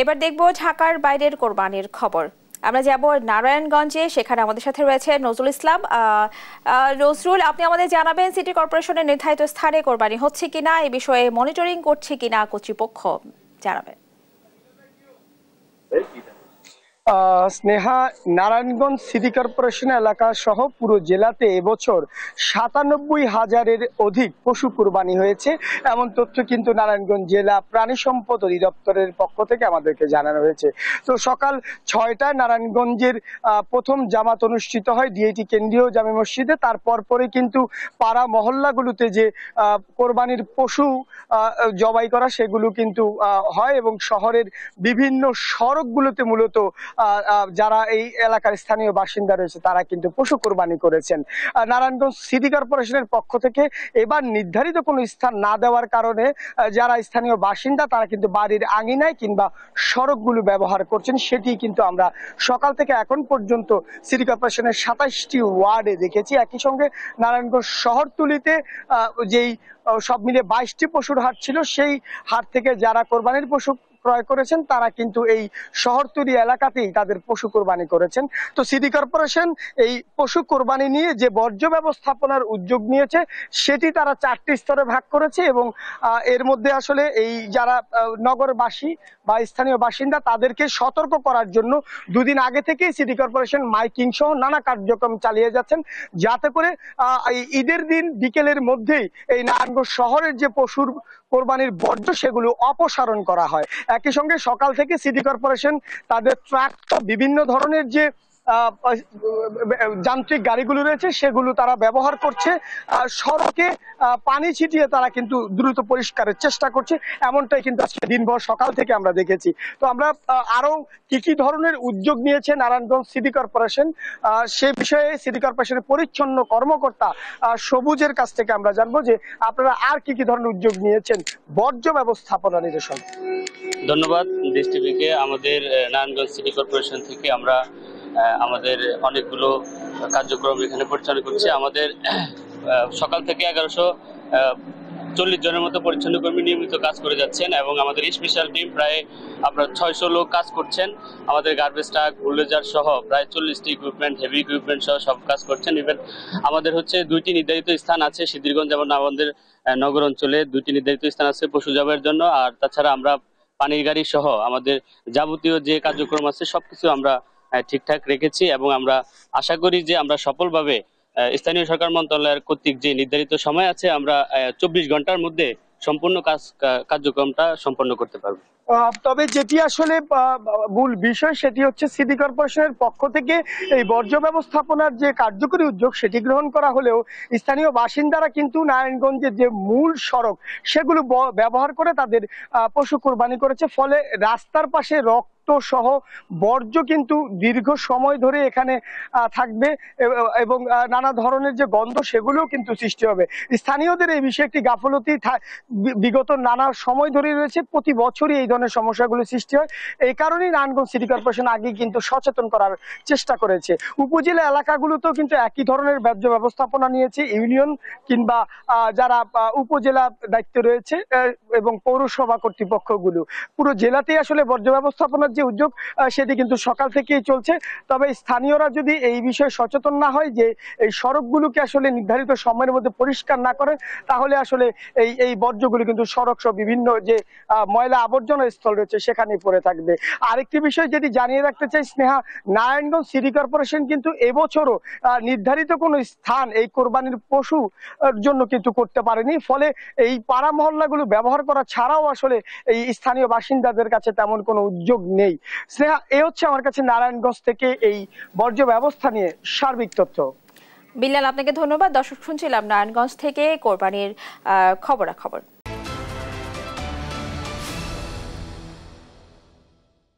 এবার দেখব ঢাকার বাইরের কোরবানির খবর। আমরা যাব নারায়ণগঞ্জে, সেখানে আমাদের সাথে রয়েছে নজরুল ইসলাম। নজরুল, আপনি আমাদের জানাবেন সিটি কর্পোরেশনের নির্ধারিত স্থানে কোরবানি হচ্ছে কিনা, এই বিষয়ে মনিটরিং করছে কিনা কর্তৃপক্ষ, জানাবেন। স্নেহা, নারায়ণগঞ্জ সিটি কর্পোরেশন এলাকা সহ পুরো জেলাতে এবছর ৯৭,০০০-এর অধিক পশু কুরবানি হয়েছে, এমন তথ্য কিন্তু নারায়ণগঞ্জ জেলা প্রাণী সম্পদ অধিদপ্তরের পক্ষ থেকে আমাদেরকে জানানো হয়েছে। তো সকাল ৬টায় নারায়ণগঞ্জের প্রথম জামাত অনুষ্ঠিত হয় ডিএটি কেন্দ্রীয় জামে মসজিদে। তারপর পরে কিন্তু পাড়া মহল্লাগুলোতে যে কোরবানির পশু জবাই করা সেগুলো কিন্তু হয়, এবং শহরের বিভিন্ন সড়কগুলোতে মূলত যারা এই এলাকার স্থানীয় বাসিন্দা রয়েছে তারা কিন্তু পশু কোরবানি করেছেন। নারায়ণগঞ্জ সিটি কর্পোরেশনের পক্ষ থেকে এবার নির্ধারিত কোনো স্থান না দেওয়ার কারণে যারা স্থানীয় বাসিন্দা তারা কিন্তু বাড়ির আঙিনায় কিংবা সড়কগুলো ব্যবহার করছেন, সেটি কিন্তু আমরা সকাল থেকে এখন পর্যন্ত সিটি কর্পোরেশনের ২৭টি ওয়ার্ডে দেখেছি। একই সঙ্গে নারায়ণগঞ্জ শহরতলিতে যেই সব মিলে ২২টি পশুর হাট ছিল, সেই হাট থেকে যারা কোরবানির পশু ক্রয় করেছেন তারা কিন্তু এই শহরতলি এলাকাতেই তাদের পশু কোরবানি করেছেন। তো সিটি কর্পোরেশন এই পশু কোরবানি নিয়ে যে বর্জ্য ব্যবস্থাপনার উদ্যোগ নিয়েছে সেটি তারা ৪টি স্তরে ভাগ করেছে, এবং এর মধ্যে আসলে এই যারা নগরবাসী বা স্থানীয় বাসিন্দা তাদেরকে সতর্ক করার জন্য দুদিন আগে থেকেই সিটি কর্পোরেশন মাইকিং সহ নানা কার্যক্রম চালিয়ে যাচ্ছেন, যাতে করে ঈদের দিন বিকেলের মধ্যেই এই নারায়ণগঞ্জ শহরের যে পশুর কোরবানির বর্জ্য সেগুলো অপসারণ করা হয়। একই সঙ্গে সকাল থেকে সিটি কর্পোরেশন তাদের ট্রাক বিভিন্ন ধরনের যে যান্ত্রিক গাড়িগুলো রয়েছে সেগুলো তারা ব্যবহার করছে, সড়কে পানি ছিটিয়ে তারা কিন্তু দ্রুত পরিষ্কারের চেষ্টা করছে, এমনটাই কিন্তু আজকে দিনভর সকাল থেকে আমরা দেখেছি। তো আমরা আরো কি ধরনের উদ্যোগ নিয়েছে নারায়ণগঞ্জ সিটি কর্পোরেশন সে বিষয়ে সিটি কর্পোরেশনের পরিচ্ছন্ন কর্মকর্তা সবুজের কাছ থেকে আমরা জানবো যে আপনারা আর কি ধরনের উদ্যোগ নিয়েছেন বর্জ্য ব্যবস্থাপনা নিরসন। ধন্যবাদ দেশ টিভিকে। আমাদের নারায়ণগঞ্জ সিটি কর্পোরেশন থেকে আমরা আমাদের অনেকগুলো কার্যক্রম এখানে পরিচালনা করছি। আমাদের সকাল থেকে ১১৪০ জনের মতো পরিচ্ছন্ন কর্মী নিয়মিত কাজ করে যাচ্ছেন, এবং আমাদের স্পেশাল টিম প্রায় আপনার ৬০০ লোক কাজ করছেন। আমাদের গার্বেজ ট্রাক, বুলডোজার সহ প্রায় ৪০টি ইকুইপমেন্ট, হেভি ইকুইপমেন্ট সহ সব কাজ করছেন। ইভেন আমাদের হচ্ছে ২টি নির্ধারিত স্থান আছে সিদ্ধিরগঞ্জ এবং আমাদের নগর অঞ্চলে ২টি নির্ধারিত স্থান আছে পশু জবাইয়ের জন্য। আর তাছাড়া আমরা পানির গাড়ি সহ আমাদের যাবতীয় যে কার্যক্রম আছে সবকিছু আমরা ঠিকঠাক রেখেছি, এবং আমরা আশা করি যে আমরা সফলভাবে স্থানীয় সরকার মন্ত্রণালয়ের কর্তৃক যে নির্ধারিত সময় আছে আমরা ২৪ ঘন্টার মধ্যে সম্পূর্ণ কার্যক্রমটা সম্পন্ন করতে পারবো। তবে যেটি আসলে মূল বিষয় সেটি হচ্ছে সিটি কর্পোরেশনের পক্ষ থেকে এই বর্জ্য ব্যবস্থাপনার যে কার্যকরী উদ্যোগ সেটি গ্রহণ করা হলেও স্থানীয় বাসিন্দারা কিন্তু নারায়ণগঞ্জের যে মূল সড়ক সেগুলো ব্যবহার করে তাদের পশু কোরবানি করেছে, ফলে রাস্তার পাশে রক্ত সহ বর্জ্য কিন্তু দীর্ঘ সময় ধরে এখানে থাকবে, এবং নানা ধরনের যে গন্ধ সেগুলোও কিন্তু সৃষ্টি হবে। স্থানীয়দের এই বিষয়ে একটি গাফলতি বিগত নানা সময় ধরে রয়েছে, প্রতি বছরই এই ধরনের সমস্যাগুলো সৃষ্টি হয়। এই কারণেই নারায়ণগঞ্জ সিটি কর্পোরেশন আগে কিন্তু সচেতন করার চেষ্টা করেছে। উপজেলা এলাকাগুলোতেও কিন্তু একই ধরনের বর্জ্য ব্যবস্থাপনা নিয়েছে ইউনিয়ন কিংবা যারা উপজেলা দায়িত্ব রয়েছে এবং পৌরসভা কর্তৃপক্ষগুলো। পুরো জেলাতেই আসলে বর্জ্য ব্যবস্থাপনার যে উদ্যোগ সেটি কিন্তু সকাল থেকেই চলছে। তবে স্থানীয়রা যদি এই বিষয়ে সচেতন না হয় যে এই সড়কগুলোকে আসলে নির্ধারিত সময়ের মধ্যে পরিষ্কার না করে, তাহলে আসলে এই বর্জ্যগুলো কিন্তু সড়ক সহ বিভিন্ন যে ময়লা আবর্জনা স্থল রয়েছে সেখানে পড়ে থাকবে। আরেকটি বিষয় যেটি জানিয়ে রাখতে চাই স্নেহা, নারায়ণগঞ্জ সিটি কর্পোরেশন কিন্তু এবছরও নির্ধারিত কোনো স্থান এই কোরবানির পশু জন্য কিন্তু করতে পারেনি, ফলে এই পাড়া মহল্লাগুলো ব্যবহার করা ছাড়াও আসলে এই স্থানীয় বাসিন্দাদের কাছে তেমন কোনো উদ্যোগ নেই। স্নেহা, এ হচ্ছে আমার কাছে নারায়ণগঞ্জ থেকে এই বর্জ্য ব্যবস্থা নিয়ে সার্বিক তথ্য। বিল্লাল, আপনাকে ধন্যবাদ। দর্শক, শুনছিলাম নারায়ণগঞ্জ থেকে কোরবানির খবরাখবর।